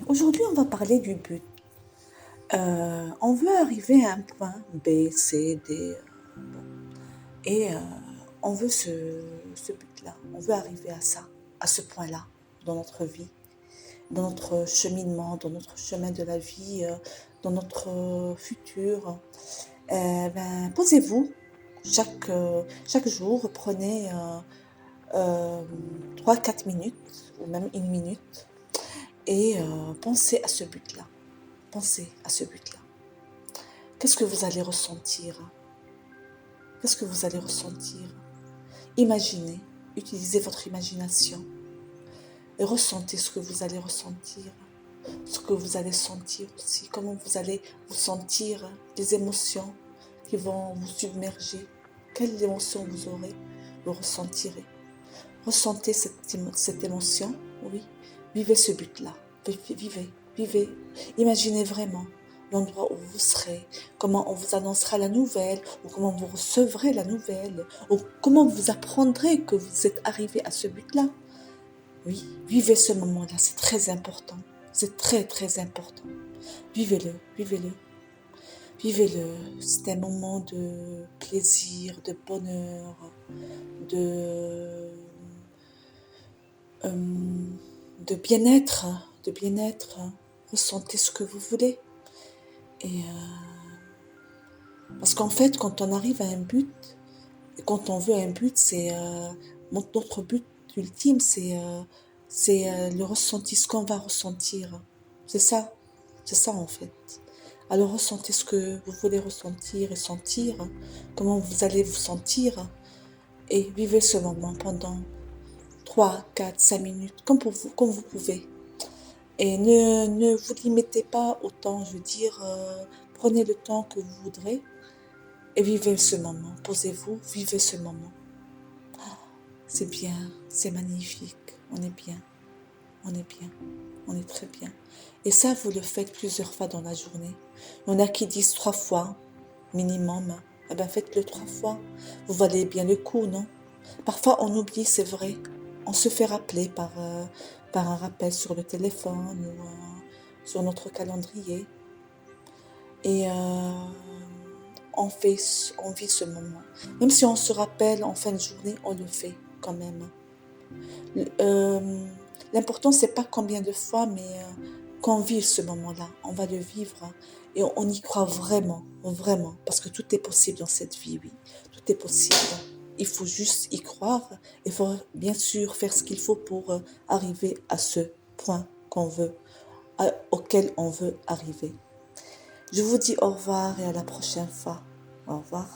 Aujourd'hui, on va parler du but. On veut arriver à un point B, C, D, et on veut ce but-là. On veut arriver à ça, à ce point-là dans notre vie, dans notre cheminement, dans notre chemin de la vie, dans notre futur. Posez-vous chaque jour, prenez 3-4 minutes ou même une minute et pensez à ce but-là. Pensez à ce but-là. Qu'est-ce que vous allez ressentir? Qu'est-ce que vous allez ressentir? Imaginez, utilisez votre imagination et ressentez ce que vous allez ressentir, ce que vous allez sentir aussi, comment vous allez vous sentir, les émotions qui vont vous submerger. Quelles émotions vous aurez, vous ressentirez. Ressentez cette émotion, oui. Vivez ce but-là. Vivez. Imaginez vraiment l'endroit où vous serez, comment on vous annoncera la nouvelle, ou comment vous recevrez la nouvelle, ou comment vous apprendrez que vous êtes arrivé à ce but-là. Oui, vivez ce moment-là, c'est très important. C'est très, très important. Vivez-le. Vivez-le. C'est un moment de plaisir, de bonheur, de de bien-être, ressentez ce que vous voulez. Et parce qu'en fait, quand on arrive à un but, et quand on veut un but, c'est notre but ultime, c'est le ressenti, ce qu'on va ressentir. C'est ça en fait. Alors ressentez ce que vous voulez ressentir et sentir, comment vous allez vous sentir, et vivez ce moment pendant 3, 4, 5 minutes, comme vous pouvez. Et ne vous limitez pas au temps, je veux dire, prenez le temps que vous voudrez et vivez ce moment. Posez-vous, vivez ce moment. C'est bien, c'est magnifique, on est bien, on est très bien. Et ça, vous le faites plusieurs fois dans la journée. Il y en a qui disent 3 fois, minimum. Eh bien, faites-le 3 fois. Vous valez bien le coup, non? Parfois, on oublie, c'est vrai. On se fait rappeler par un rappel sur le téléphone ou sur notre calendrier. Et on vit ce moment. Même si on se rappelle en fin de journée, on le fait quand même. L'important, c'est pas combien de fois, mais qu'on vive ce moment-là. On va le vivre et on y croit vraiment, vraiment. Parce que tout est possible dans cette vie, oui. Tout est possible. Il faut juste y croire. Il faut bien sûr faire ce qu'il faut pour arriver à ce point auquel on veut arriver. Je vous dis au revoir et à la prochaine fois. Au revoir.